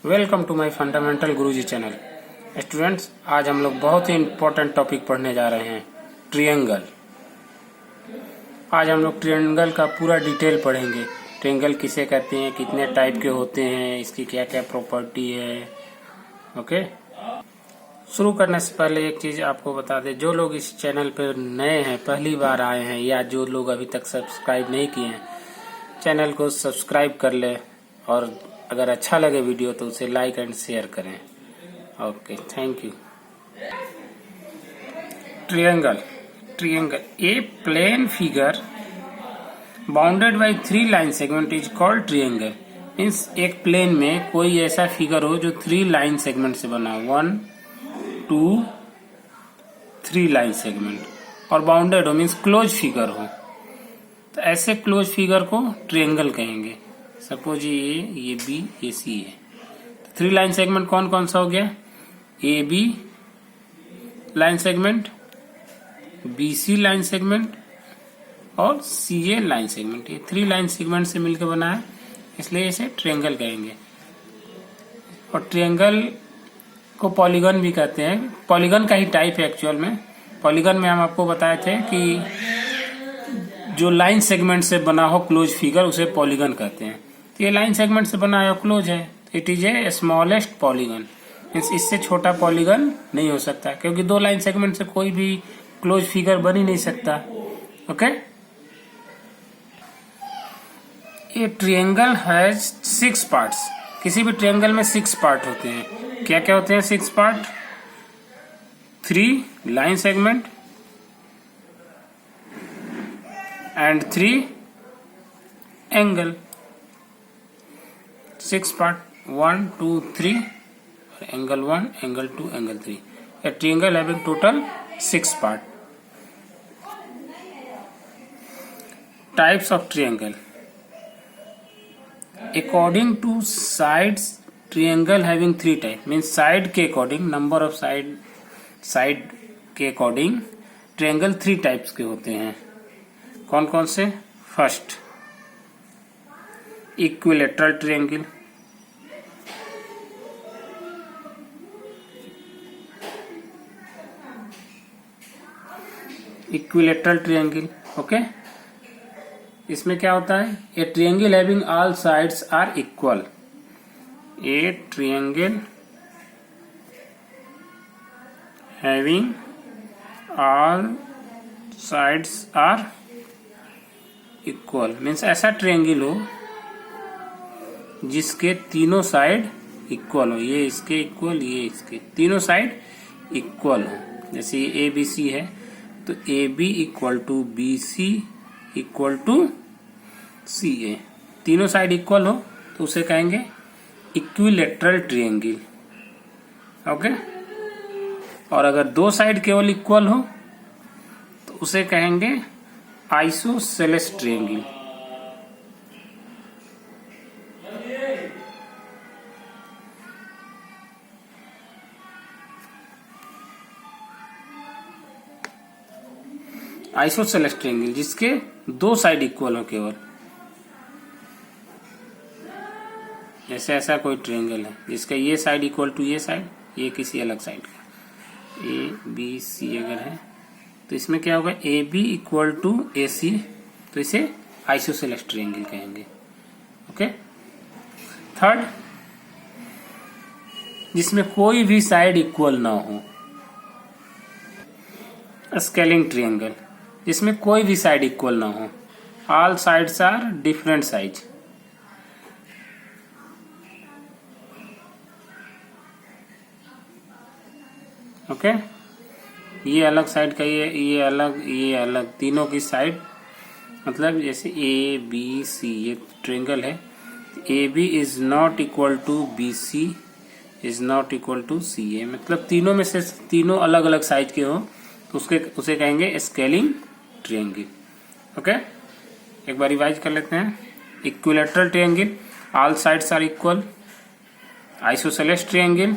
Welcome to my fundamental Guruji channel. Students, आज हम लोग बहुत ही इम्पोर्टेंट टॉपिक पढ़ने जा रहे हैं, ट्रिएंगल। आज हम लोग ट्रिएंगल का पूरा डिटेल पढ़ेंगे। ट्रिएंगल किसे कहते हैं, कितने टाइप के होते हैं, इसकी क्या क्या प्रॉपर्टी है। ओके, शुरू करने से पहले एक चीज आपको बता दें, जो लोग इस चैनल पर नए हैं, पहली बार आए हैं, या जो लोग अभी तक सब्सक्राइब नहीं किए हैं, चैनल को सब्सक्राइब कर ले और अगर अच्छा लगे वीडियो तो उसे लाइक एंड शेयर करें। Okay, thank you. Triangle a plane figure bounded by 3 line segment is called triangle. Means एक प्लेन में कोई ऐसा फिगर हो जो 3 लाइन सेगमेंट से बना, 1 2 3 लाइन सेगमेंट, और बाउंडेड हो मीन्स क्लोज फिगर हो, तो ऐसे क्लोज फिगर को ट्रिएंगल कहेंगे। सपोज ये बी, ये सी है, तो 3 लाइन सेगमेंट कौन कौन सा हो गया, A B line segment, B C line segment और सी ए लाइन सेगमेंट। ये 3 लाइन सेगमेंट से मिलकर बना है, इसलिए इसे ट्रिएंगल कहेंगे। और ट्रिएंगल को पॉलीगन भी कहते हैं। पॉलीगन का ही टाइप है एक्चुअल में। पॉलीगन में हम आपको बताए थे कि जो लाइन सेगमेंट से बना हो क्लोज फिगर उसे पॉलीगन कहते हैं। तो ये लाइन सेगमेंट से बना है, क्लोज है, it is a smallest polygon. इससे छोटा पॉलीगन नहीं हो सकता, क्योंकि 2 लाइन सेगमेंट से कोई भी क्लोज फिगर बन ही नहीं सकता। ओके, ये ट्रिएंगल हैज 6 पार्ट्स। किसी भी ट्रिएंगल में 6 पार्ट होते हैं। क्या क्या होते हैं 6 part? 3 line segment and 3 angle। 6 part, 1 2 3, angle 1 angle 2 angle 3। A triangle having total 6 part। Types of triangle according to sides, triangle having 3 type means side के according, number of side के according triangle 3 types के होते हैं। कौन कौन से? First, equilateral triangle, equilateral triangle. Okay, इसमें क्या होता है? A triangle having all sides are equal. A triangle having all sides are equal means ऐसा ट्रायंगल हो जिसके तीनों साइड इक्वल हो। ये इसके इक्वल, ये इसके, तीनों साइड इक्वल हो। जैसे ये ए बी सी है, तो A B equal to B C equal to C A. तीनों साइड इक्वल हो तो उसे कहेंगे इक्विलेटरल ट्रायंगल। ओके, और अगर 2 साइड केवल इक्वल हो तो उसे कहेंगे आइसोसेलेस ट्रायंगल। आइसोसेलेस ट्रायंगल जिसके 2 साइड इक्वल हो केवल। जैसे ऐसा कोई ट्रायंगल है जिसका ये साइड इक्वल टू ये साइड, ये किसी अलग साइड का, ए बी सी अगर है तो इसमें क्या होगा, ए बी इक्वल टू ए सी, तो इसे आइसोसेलेस ट्रायंगल कहेंगे। ओके, थर्ड, जिसमें कोई भी साइड इक्वल ना हो, स्केलिंग ट्रायंगल, जिसमें कोई भी साइड इक्वल ना हो, all sides are different size. Okay, ये अलग साइड का, ये अलग, ये अलग, तीनों की साइड, मतलब जैसे ए बी सी ये ट्रायंगल है, A B is not equal to B C is not equal to C A, मतलब तीनों में से तीनों अलग अलग साइज के हो तो उसे कहेंगे स्केलिंग ट्रायंगल। ओके, एक बार रिवाइज कर लेते हैं। Equilateral triangle, all sides are equal. Isosceles triangle,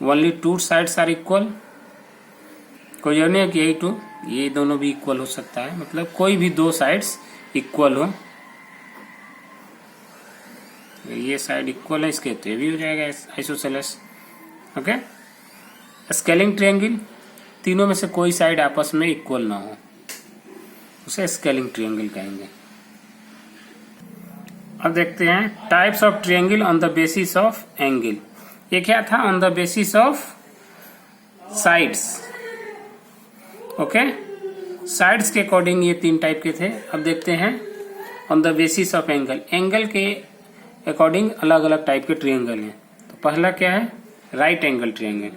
only 2 sides are equal. कोई जरूरी नहीं है कि यही 2, ये दोनों भी इक्वल हो सकता है, मतलब कोई भी 2 साइड्स इक्वल हो। ये साइड इक्वल है इसके, तो ये भी हो जाएगा आइसोसेलेस। ओके। स्केलिंग ट्रायंगल, तीनों में से कोई साइड आपस में इक्वल ना हो, उसे स्केलिंग ट्रायंगल कहेंगे। अब देखते हैं types of triangle on the basis of angle. ये क्या था? On the basis of sides. Okay, sides के अकॉर्डिंग ये 3 टाइप के थे। अब देखते हैं on the basis of angle, angle के अकॉर्डिंग अलग अलग टाइप के ट्रायंगल हैं। तो पहला क्या है? Right angle triangle.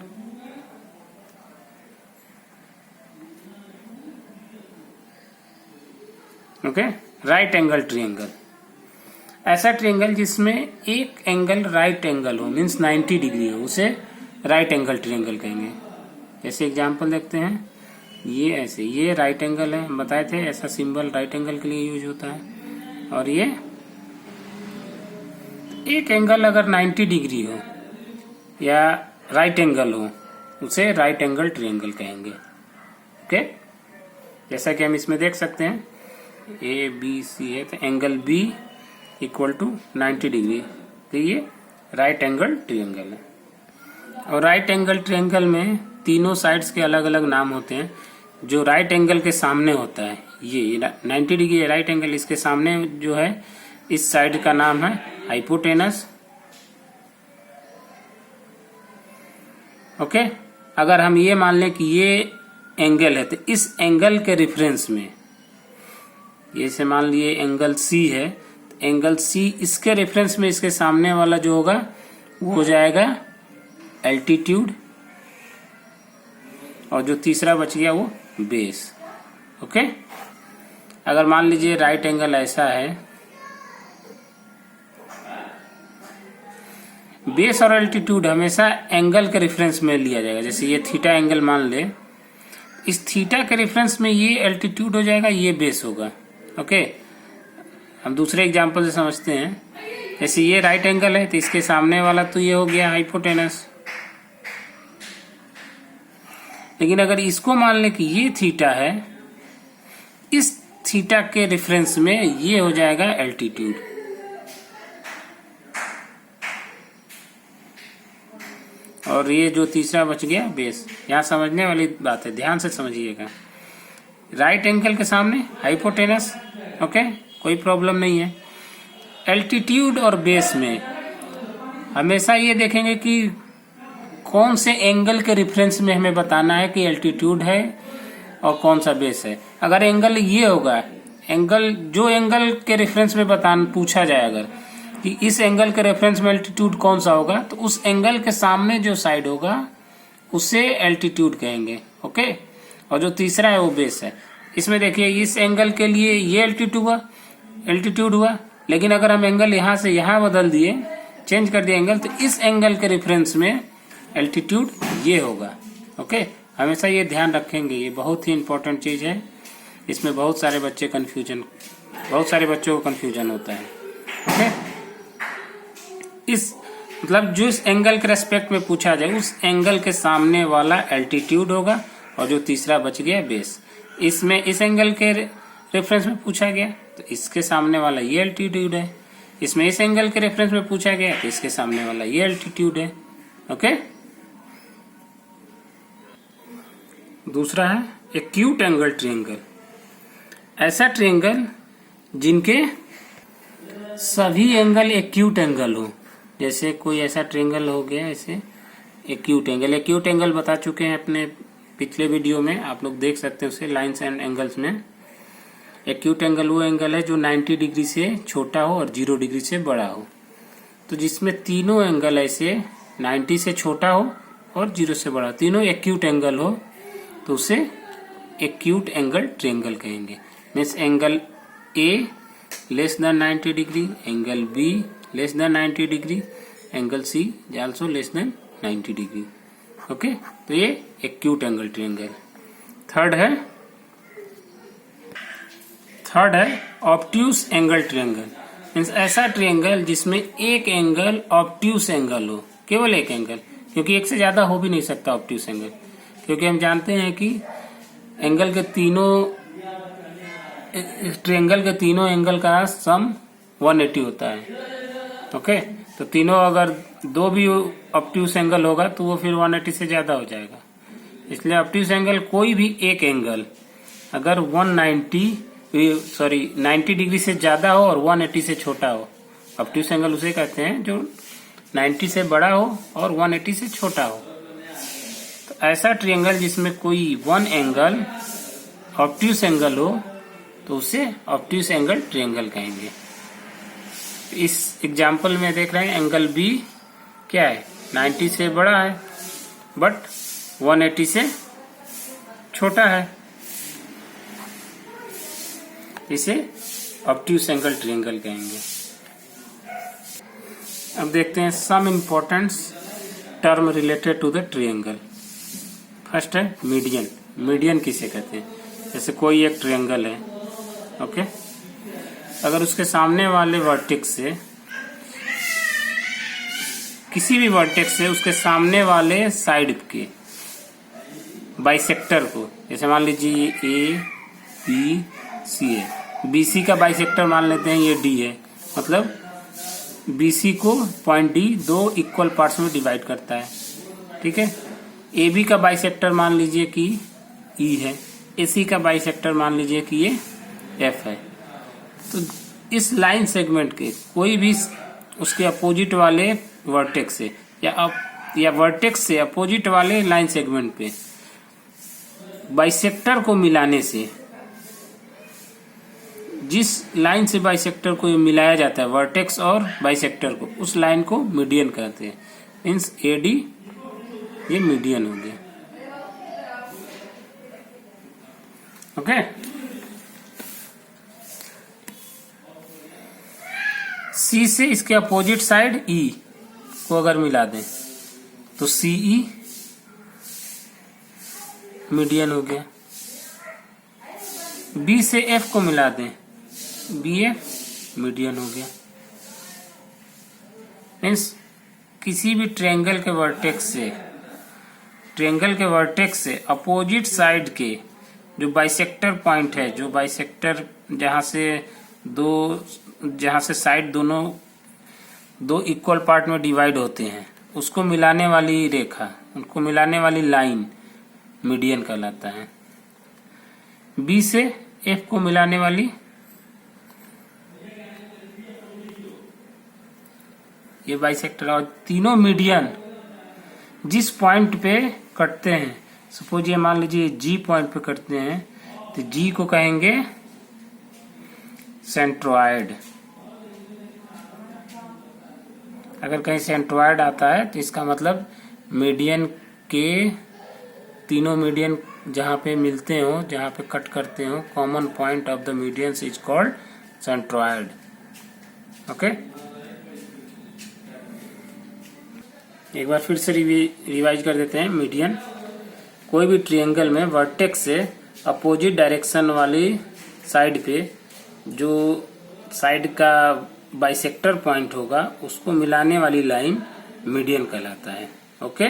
Okay, right angle triangle ऐसा ट्रायंगल जिसमें एक एंगल राइट एंगल हो, मीन्स 90 डिग्री हो, उसे राइट एंगल ट्रायंगल कहेंगे। जैसे एग्जांपल देखते हैं, ये ऐसे, ये राइट एंगल है, हम बताए थे ऐसा सिंबल राइट एंगल के लिए यूज होता है। और ये एक एंगल अगर 90 डिग्री हो या राइट एंगल हो, उसे राइट एंगल ट्रायंगल कहेंगे। ओके, जैसा कि हम इसमें देख सकते हैं ए बी सी है, तो angle B equal to 90 degree, तो ये राइट एंगल ट्रायंगल है। और राइट एंगल ट्रायंगल में तीनों साइड्स के अलग अलग नाम होते हैं। जो राइट एंगल के सामने होता है, ये 90 डिग्री राइट एंगल, इसके सामने जो है इस साइड का नाम है हाइपोटेनस। ओके, अगर हम ये मान लें कि ये एंगल है, तो इस एंगल के रेफरेंस में, ये से मान लिए एंगल सी है, तो एंगल सी इसके रेफरेंस में इसके सामने वाला जो होगा वो हो जाएगा एल्टीट्यूड, और जो तीसरा बच गया वो बेस। ओके, अगर मान लीजिए राइट एंगल ऐसा है, बेस और एल्टीट्यूड हमेशा एंगल के रेफरेंस में लिया जाएगा। जैसे ये थीटा एंगल मान ले, इस थीटा के रेफरेंस में ये एल्टीट्यूड हो जाएगा, ये बेस होगा। ओके, हम दूसरे एग्जांपल से समझते हैं। जैसे ये राइट एंगल है, तो इसके सामने वाला तो ये हो गया हाइपोटेनस। लेकिन अगर इसको मान लें कि ये थीटा है, इस थीटा के रेफरेंस में ये हो जाएगा एल्टीट्यूड। और ये जो तीसरा बच गया बेस। यहाँ समझने वाली बात है, ध्यान से समझिएगा। राइट एंगल के सामने हाइपोटेनस, ओके, कोई प्रॉब्लम नहीं है। एल्टीट्यूड और बेस में हमेशा ये देखेंगे कि कौन से एंगल के रेफरेंस में हमें बताना है कि एल्टीट्यूड है और कौन सा बेस है। अगर एंगल ये होगा, एंगल जो एंगल के रेफरेंस में पूछा जाए अगर कि इस एंगल के रेफरेंस में एल्टीट्यूड कौन सा होगा, तो उस एंगल के सामने जो साइड होगा उसे एल्टीट्यूड कहेंगे। ओके, और जो तीसरा है वो बेस है। इसमें देखिए इस एंगल के लिए ये एल्टीट्यूड हुआ, लेकिन अगर हम एंगल यहाँ से यहाँ बदल दिए, चेंज कर दिए एंगल, तो इस एंगल के रेफरेंस में एल्टीट्यूड ये होगा। ओके, हमेशा ये ध्यान रखेंगे, ये बहुत ही इंपॉर्टेंट चीज है। इसमें बहुत सारे बच्चों को कंफ्यूजन होता है। ओके, इस मतलब जो इस एंगल के रेस्पेक्ट में पूछा जाए, उस एंगल के सामने वाला एल्टीट्यूड होगा, और जो तीसरा बच गया बेस। इसमें इस एंगल के रेफरेंस में पूछा गया, तो इसके सामने वाला ये एल्टीट्यूड है। इसमें इस एंगल के रेफरेंस में पूछा गया, तो इसके सामने वाला ये एल्टीट्यूड है। ओके, दूसरा है एक्यूट एंगल ट्रायंगल। ऐसा ट्रायंगल जिनके सभी एंगल एक्यूट एंगल हो। जैसे कोई ऐसा ट्रायंगल हो गया ऐसे एक्यूट एंगल बता चुके हैं अपने पिछले वीडियो में, आप लोग देख सकते हैं उसे लाइंस एंड एंगल्स में। एक्यूट एंगल वो एंगल है जो 90 डिग्री से छोटा हो और 0 डिग्री से बड़ा हो। तो जिसमें तीनों एंगल ऐसे 90 से छोटा हो और 0 से बड़ा, तीनों एक्यूट एंगल हो, तो उसे एक्यूट एंगल ट्रायंगल कहेंगे। Means angle A less than 90 degree, angle B less than 90 degree, angle C also less than 90 degree. Okay, तो ये एक्यूट एंगल ट्रायंगल। थर्ड है ऑब्ट्यूस एंगल ट्रायंगल। मीन्स ऐसा triangle जिसमें एक एंगल ऑब्ट्यूस एंगल हो, केवल एक एंगल, क्योंकि एक से ज्यादा हो भी नहीं सकता ऑब्ट्यूस एंगल, क्योंकि हम जानते हैं कि एंगल के ट्रायंगल के तीनों एंगल का सम 180 होता है। ओके, तो तीनों अगर दो भी ऑब्ट्यूस एंगल होगा तो वो फिर 180 से ज्यादा हो जाएगा। इसलिए ऑब्ट्यूस एंगल कोई भी एक एंगल अगर 90 डिग्री से ज्यादा हो और 180 से छोटा हो, ऑब्ट्यूस एंगल उसे कहते हैं जो 90 से बड़ा हो और 180 से छोटा हो। तो ऐसा ट्रायंगल जिसमें कोई वन एंगल ऑब्ट्यूस एंगल हो तो उसे ऑब्ट्यूस एंगल ट्रायंगल कहेंगे। इस एग्जाम्पल में देख रहे हैं एंगल बी क्या है, 90 से बड़ा है बट 180 से छोटा है, इसे ऑब्ट्यूस एंगल ट्रायंगल कहेंगे। अब देखते हैं some important term related to the triangle. First है मीडियन। मीडियन किसे कहते हैं? जैसे कोई एक ट्रायंगल है, ओके, अगर उसके सामने वाले वर्टेक्स से, किसी भी वर्टेक्स से उसके सामने वाले साइड के बाइसेक्टर को, जैसे मान लीजिए ए बी सी है, बीसी का बाइसेक्टर मान लेते हैं ये डी है, मतलब बीसी को पॉइंट डी दो इक्वल पार्ट्स में डिवाइड करता है, ठीक है। ए बी का बाइसेक्टर मान लीजिए कि ई है, एसी का बाइसेक्टर मान लीजिए कि ये एफ है। तो इस लाइन सेगमेंट के कोई भी उसके अपोजिट वाले वर्टेक्स से या वर्टेक्स से अपोजिट वाले लाइन सेगमेंट पे बाइसेक्टर को मिलाने से, जिस लाइन से बाइसेक्टर को मिलाया जाता है वर्टेक्स और बाइसेक्टर को, उस लाइन को मीडियन कहते हैं। मीन्स एडी ये मीडियन हो गया, ओके। सी से इसके अपोजिट साइड ई को अगर मिला दें तो सीई मीडियन हो गया। बी से एफ को मिला दें, बी एफ मीडियन हो गया। मीन्स किसी भी ट्रायंगल के वर्टेक्स से अपोजिट साइड के जो बाइसेक्टर पॉइंट है, जो बाइसेक्टर जहां से साइड दोनों दो इक्वल पार्ट में डिवाइड होते हैं, उसको मिलाने वाली रेखा, उनको मिलाने वाली लाइन मीडियन कहलाता है। बी से एफ को मिलाने वाली ये बाइसेक्टर, और तीनों मीडियन जिस पॉइंट पे कटते हैं, सपोज ये मान लीजिए जी पॉइंट पे कटते हैं, तो जी को कहेंगे सेंट्रोइड। अगर कहीं सेंट्रोइड आता है तो इसका मतलब मीडियन के तीनों मीडियन जहां पे मिलते हो, जहां पे कट करते हो, common point of the medians is called centroid, okay. एक बार फिर से रिवाइज कर देते हैं। मीडियन कोई भी ट्रायंगल में वर्टेक्स से अपोजिट डायरेक्शन वाली साइड पे जो साइड का बाइसेक्टर पॉइंट होगा उसको मिलाने वाली लाइन मीडियन कहलाता है, ओके।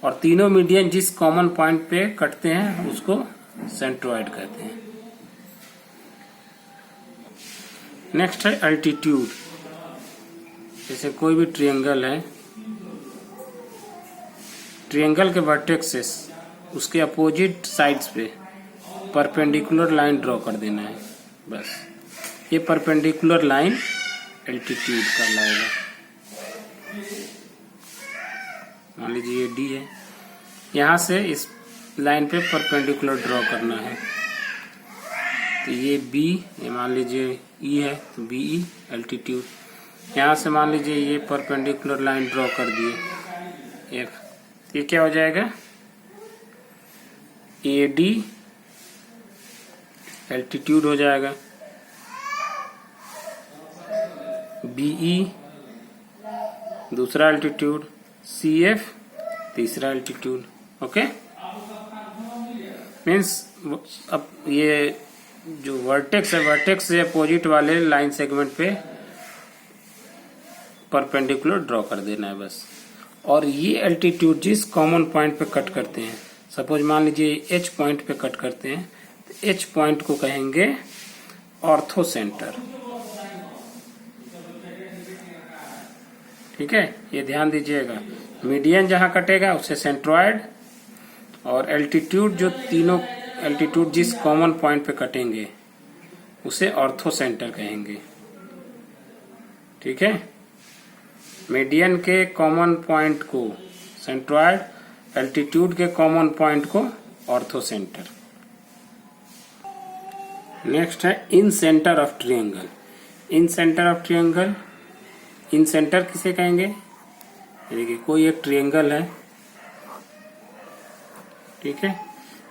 और तीनों मीडियन जिस कॉमन पॉइंट पे कटते हैं उसको सेंट्रोइड कहते हैं। नेक्स्ट है अल्टीट्यूड। जैसे कोई भी ट्रायंगल है, ट्रायंगल के वर्टेक्सेस उसके अपोजिट साइड्स पे परपेंडिकुलर लाइन ड्रॉ कर देना है, बस। ये परपेंडिकुलर लाइन एल्टीट्यूड कहलाएगा। मान लीजिए ये डी है, यहाँ से इस लाइन पे परपेंडिकुलर ड्रॉ करना है, तो ये बी, ये मान लीजिए ई है तो बी ई एल्टीट्यूड। यहाँ से मान लीजिए ये परपेंडिकुलर लाइन ड्रॉ कर दिए एफ, ये क्या हो जाएगा ए डी एल्टीट्यूड हो जाएगा। बीई दूसरा एल्टीट्यूड, सी एफ तीसरा एल्टीट्यूड, ओके। मीन्स अब ये जो वर्टेक्स है, वर्टेक्स से अपोजिट वाले लाइन सेगमेंट पे परपेंडिकुलर ड्रॉ कर देना है, बस। और ये एल्टीट्यूड जिस कॉमन पॉइंट पे कट करते हैं, सपोज मान लीजिए एच पॉइंट पे कट करते हैं, तो एच पॉइंट को कहेंगे ऑर्थो सेंटर। ठीक है, ये ध्यान दीजिएगा। मीडियन जहां कटेगा उसे सेंट्रॉयड, और एल्टीट्यूड जो तीनों एल्टीट्यूड जिस कॉमन पॉइंट पे कटेंगे उसे ऑर्थो सेंटर कहेंगे। ठीक है, मीडियन के कॉमन पॉइंट को सेंट्रॉयड, एल्टीट्यूड के कॉमन पॉइंट को ऑर्थो सेंटर। नेक्स्ट है incentre of triangle. Incentre of triangle, incentre किसे कहेंगे? देखिए कोई एक ट्रायंगल है, ठीक है,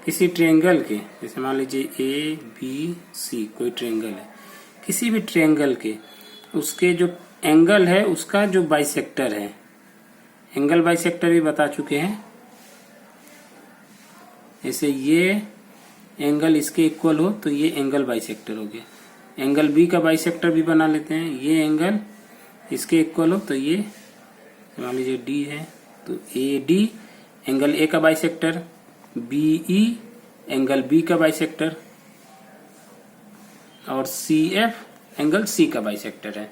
किसी ट्रायंगल के, जैसे मान लीजिए ए बी सी कोई ट्रायंगल है, किसी भी ट्रायंगल के उसके जो एंगल है उसका जो बाइसेक्टर है, एंगल बाइसेक्टर भी बता चुके हैं। जैसे ये एंगल इसके इक्वल हो तो ये एंगल बाइसेक्टर हो गया। एंगल बी का बाइसेक्टर भी बना लेते हैं, ये एंगल इसके इक्वल हो तो ये मान लीजिए डी है तो ए डी एंगल ए का bisector, B E angle B का बाइसेक्टर, और सी एफ एंगल सी का बाइसेक्टर है।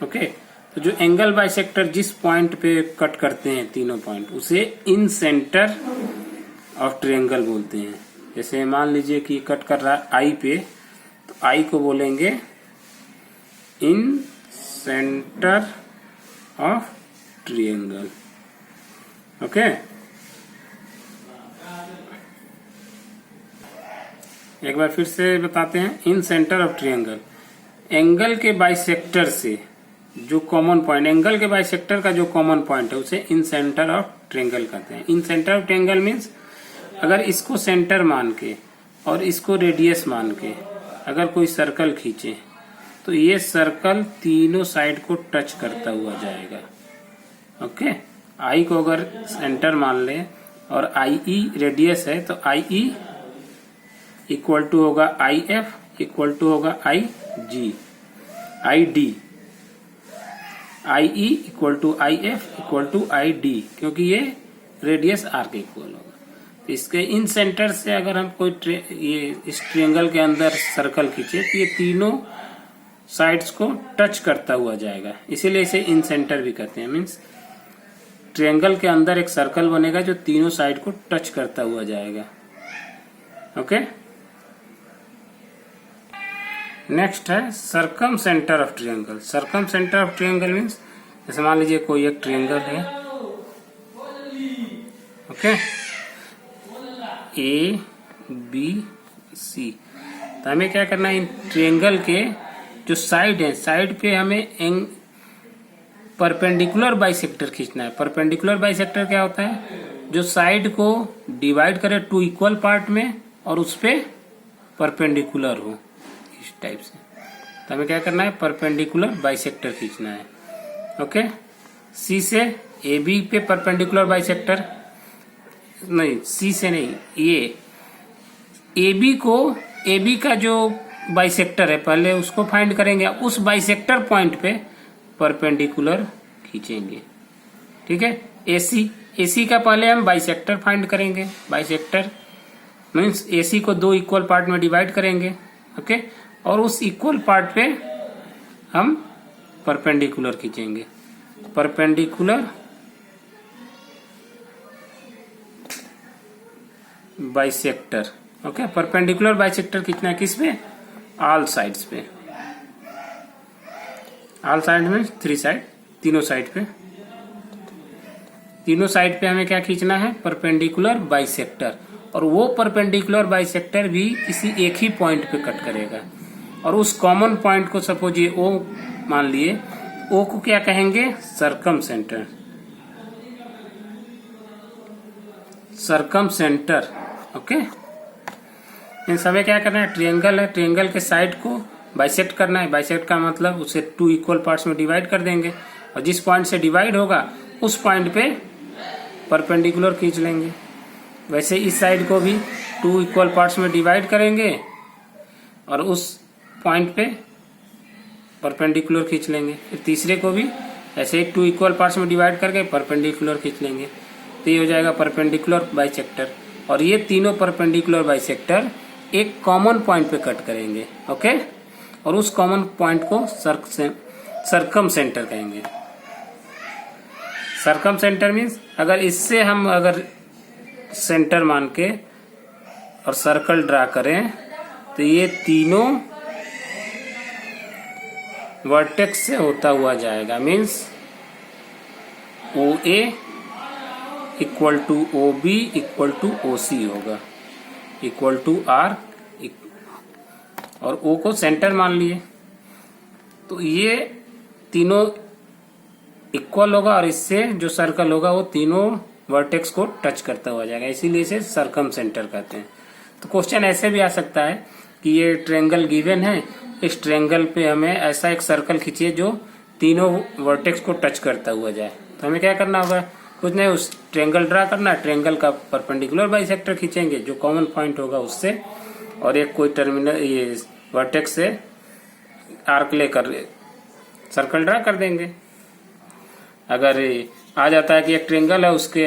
ओके, तो जो एंगल बाइसेक्टर जिस पॉइंट पे कट करते हैं तीनों पॉइंट, उसे इन सेंटर ऑफ ट्रायंगल बोलते हैं। जैसे मान लीजिए कि कट कर रहा है आई पे, तो आई को बोलेंगे इन सेंटर ऑफ ट्रायंगल। ओके, एक बार फिर से बताते हैं। इन सेंटर ऑफ ट्रायंगल, एंगल के बाइसेक्टर से जो कॉमन पॉइंट, एंगल के बाइसेक्टर का जो कॉमन पॉइंट है उसे इन सेंटर ऑफ ट्रायंगल कहते हैं। इन सेंटर ऑफ ट्रायंगल मीन्स अगर इसको सेंटर मान के और इसको रेडियस मान के अगर कोई सर्कल खींचे तो ये सर्कल तीनों साइड को टच करता हुआ जाएगा। ओके, आई को अगर सेंटर मान ले और आई ई रेडियस है तो आई ई इक्वल टू होगा आई एफ इक्वल टू होगा I G, I D, I E equal to I F equal to I D, क्योंकि ये रेडियस आर के इक्वल होगा। इसके इन सेंटर से अगर हम कोई ये इस ट्रायंगल के अंदर सर्कल खींचे तो ये तीनों साइड्स को टच करता हुआ जाएगा, इसीलिए इसे इन सेंटर भी कहते हैं। मीन्स ट्रायंगल के अंदर एक सर्कल बनेगा जो तीनों साइड को टच करता हुआ जाएगा। ओके, नेक्स्ट है circumcentre of triangle. Circumcentre of triangle means जैसे मान लीजिए कोई एक ट्रायंगल है, ओके, ए बी सी, तो हमें क्या करना है, इन ट्रायंगल के जो साइड है, साइड पे हमें परपेंडिकुलर बाइसेक्टर खींचना है। परपेंडिकुलर बाइसेक्टर क्या होता है? जो साइड को डिवाइड करे टू इक्वल पार्ट में और उस पे परपेंडिकुलर हो, इस टाइप से। तो हमें क्या करना है, परपेंडिकुलर बाइसेक्टर खींचना है। ओके, सी से ए बी पे परपेंडिकुलर बाइसेक्टर नहीं, सी से नहीं, ये ए बी को, ए बी का जो बाइसेक्टर है पहले उसको फाइंड करेंगे, उस बाइसेक्टर पॉइंट पे परपेंडिकुलर खींचेंगे। ठीक है, एसी, एसी का पहले हम बाइसेक्टर फाइंड करेंगे। बाइसेक्टर मीन्स एसी को दो इक्वल पार्ट में डिवाइड करेंगे। ओके, और उस इक्वल पार्ट पे हम परपेंडिकुलर खींचेंगे। Perpendicular bisector. Okay, perpendicular bisector खींचना है किस पे? ऑल साइड्स पे। ऑल साइड में थ्री साइड, तीनों साइड पे, तीनों साइड पे हमें क्या खींचना है, परपेंडिकुलर बाइसेक्टर। और वो परपेंडिकुलर बाइसेक्टर भी किसी एक ही पॉइंट पे कट करेगा, और उस कॉमन पॉइंट को सपोज ये ओ मान लिए, ओ को क्या कहेंगे, सरकम सेंटर। सरकम सेंटर। ओके, इन समय क्या करना है, ट्रायंगल है, ट्रायंगल के साइड को बाइसेक्ट करना है। बाइसेक्ट का मतलब उसे टू इक्वल पार्ट्स में डिवाइड कर देंगे, और जिस पॉइंट से डिवाइड होगा उस पॉइंट पे परपेंडिकुलर खींच लेंगे। वैसे इस साइड को भी टू इक्वल पार्ट्स में डिवाइड करेंगे और उस पॉइंट पे परपेंडिकुलर खींच लेंगे। फिर तीसरे को भी ऐसे टू इक्वल पार्ट्स में डिवाइड करके परपेंडिकुलर खींच लेंगे, तो ये हो जाएगा परपेंडिकुलर बाइसेक्टर। और ये तीनों परपेंडिकुलर बाइसेक्टर एक कॉमन पॉइंट पे कट करेंगे। ओके, और उस कॉमन पॉइंट को सरकम सेंटर कहेंगे। सरकम सेंटर मीन्स अगर इससे हम अगर सेंटर मान के और सर्कल ड्रा करें तो ये तीनों वर्टेक्स से होता हुआ जाएगा। Means O A equal to O B equal to O C होगा, इक्वल टू आर, और ओ को सेंटर मान लिए तो ये तीनों इक्वल होगा और इससे जो सर्कल होगा वो तीनों वर्टेक्स को टच करता हुआ जाएगा, इसीलिए इसे सरकम सेंटर कहते हैं। तो क्वेश्चन ऐसे भी आ सकता है कि ये ट्रायंगल गिवन है, इस ट्रायंगल पे हमें ऐसा एक सर्कल खींचिए जो तीनों वर्टेक्स को टच करता हुआ जाए। तो हमें क्या करना होगा, कुछ नहीं, उस ट्रायंगल ड्रा करना, ट्रायंगल का परपेंडिकुलर बाइसेक्टर खींचेंगे जो कॉमन पॉइंट होगा उससे, और एक कोई टर्मिनल ये वर्टेक्स से आर्क लेकर सर्कल ड्रा कर देंगे। अगर आ जाता है कि एक ट्रायंगल है उसके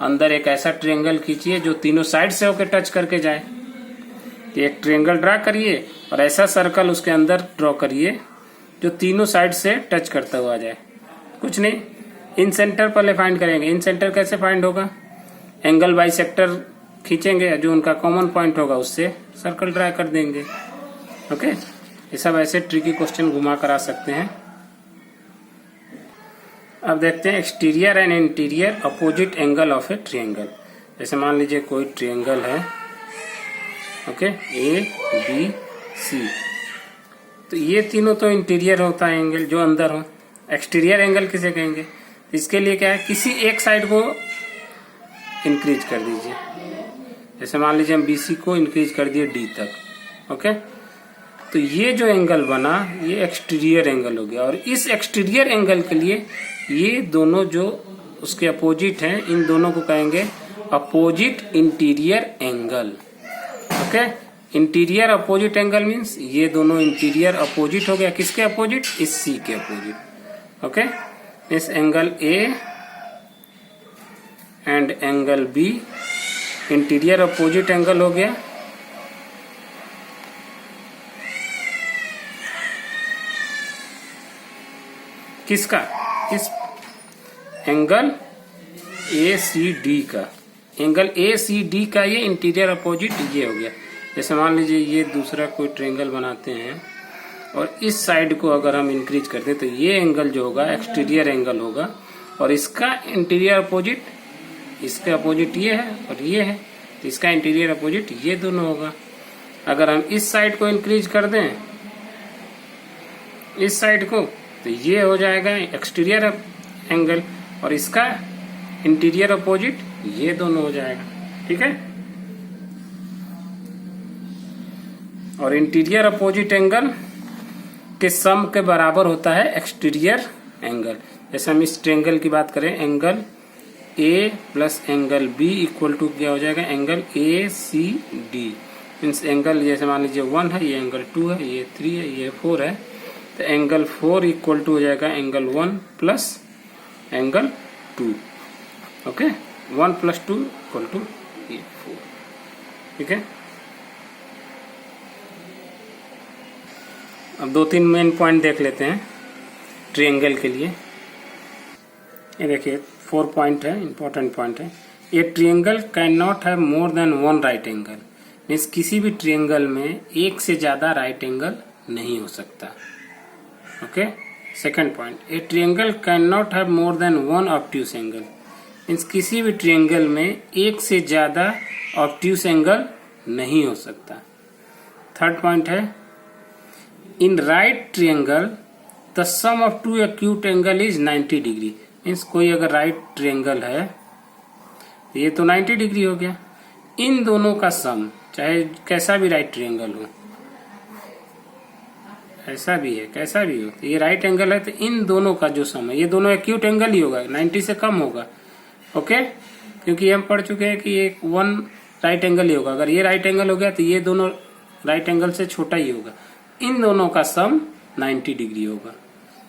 अंदर एक ऐसा ट्रायंगल खींचिए जो तीनों साइड से होकर टच करके जाए, तो एक ट्रायंगल ड्रा करिए और ऐसा सर्कल उसके अंदर ड्रॉ करिए जो तीनों साइड से टच करता हुआ जाए। कुछ नहीं, इन सेंटर पहले फाइंड करेंगे। इन सेंटर कैसे फाइंड होगा, एंगल बाइसेक्टर खींचेंगे, जो उनका कॉमन पॉइंट होगा उससे सर्कल ड्रा कर देंगे। ओके, ये सब ऐसे ट्रिकी क्वेश्चन घुमा कर आ सकते हैं। अब देखते हैं exterior and interior opposite angle of a triangle. जैसे मान लीजिए कोई ट्रायंगल है, ओके, ए बी सी, तो ये तीनों तो इंटीरियर होता है एंगल जो अंदर हो। एक्सटीरियर एंगल किसे कहेंगे, इसके लिए क्या है, किसी एक साइड को इंक्रीज कर दीजिए। जैसे मान लीजिए हम BC को इंक्रीज कर दिए D तक, ओके, तो ये जो एंगल बना ये एक्सटीरियर एंगल हो गया। और इस एक्सटीरियर एंगल के लिए ये दोनों जो उसके अपोजिट हैं, इन दोनों को कहेंगे opposite interior angle. Okay, interior opposite angle means ये दोनों इंटीरियर अपोजिट हो गया, किसके अपोजिट, इस C के अपोजिट। ओके, इस angle A and angle B interior opposite angle हो गया। किसका, इस एंगल ACD का, एंगल ACD का ये इंटीरियर अपोजिट ये हो गया। जैसे मान लीजिए ये दूसरा कोई ट्रायंगल बनाते हैं और इस साइड को अगर हम इंक्रीज करते हैं तो ये एंगल जो होगा एक्सटीरियर एंगल होगा, और इसका इंटीरियर अपोजिट, इसके अपोजिट ये है और ये है, तो इसका इंटीरियर अपोजिट ये दोनों होगा। अगर हम इस साइड को इंक्रीज कर दें, इस साइड को, तो ये हो जाएगा एक्सटीरियर एंगल और इसका इंटीरियर अपोजिट ये दोनों हो जाएगा। ठीक है, और इंटीरियर अपोजिट एंगल के सम के बराबर होता है एक्सटीरियर एंगल। जैसे हम इस ट्रायंगल की बात करें, angle A plus angle B equal to क्या हो जाएगा, एंगल ACD। मीन्स एंगल जैसे मान लीजिए 1 है, ये एंगल 2 है, ये 3 है, ये 4 है, तो एंगल 4 इक्वल टू हो जाएगा angle 1 plus angle 2। Okay, 1 plus 2 equal to 4। ठीक है, अब 2-3 मेन पॉइंट देख लेते हैं ट्रायंगल के लिए। ये देखिए 4 पॉइंट है, इंपॉर्टेंट पॉइंट है। ये triangle can not have more than 1 right angle, means किसी भी ट्रायंगल में एक से ज्यादा राइट एंगल नहीं हो सकता। Okay, second point, A triangle can not have more than 1 obtuse angle, means किसी भी ट्रायंगल में एक से ज्यादा ऑब्ट्यूस एंगल नहीं हो सकता। थर्ड पॉइंट है, in right triangle the sum of 2 acute angle is 90 degree, means कोई अगर राइट ट्रायंगल है, ये तो 90 डिग्री हो गया, इन दोनों का सम, चाहे कैसा भी राइट ट्रायंगल हो, ऐसा भी है कैसा भी हो, तो ये राइट एंगल है, तो इन दोनों का जो सम है, ये दोनों एक्यूट एंगल ही होगा, 90 से कम होगा। ओके, क्योंकि हम पढ़ चुके हैं कि एक 1 राइट एंगल ही होगा। अगर ये राइट एंगल हो गया तो ये दोनों राइट एंगल से छोटा ही होगा। इन दोनों का सम 90 डिग्री होगा।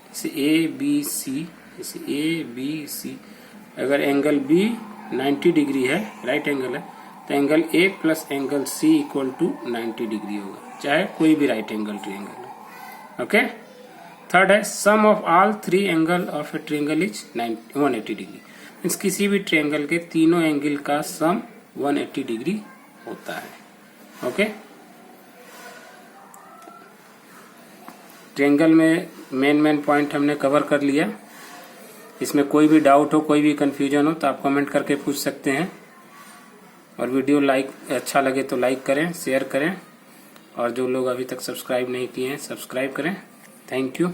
जैसे ABC, जैसे ABC, अगर एंगल B 90 डिग्री है, राइट एंगल है, तो angle A plus angle C equal to 90 degree होगा, चाहे कोई भी राइट एंगल ट्रायंगल हो। ओके, थर्ड है sum of all three angle of a triangle is 180 degree. Means किसी भी ट्रायंगल के तीनों एंगल का सम 180 डिग्री होता है। ओके, ट्रायंगल में मेन पॉइंट हमने कवर कर लिया। इसमें कोई भी डाउट हो, कोई भी कंफ्यूजन हो तो आप कमेंट करके पूछ सकते हैं। और वीडियो अच्छा लगे तो लाइक करें, शेयर करें, और जो लोग अभी तक सब्सक्राइब नहीं किए हैं सब्सक्राइब करें। Thank you.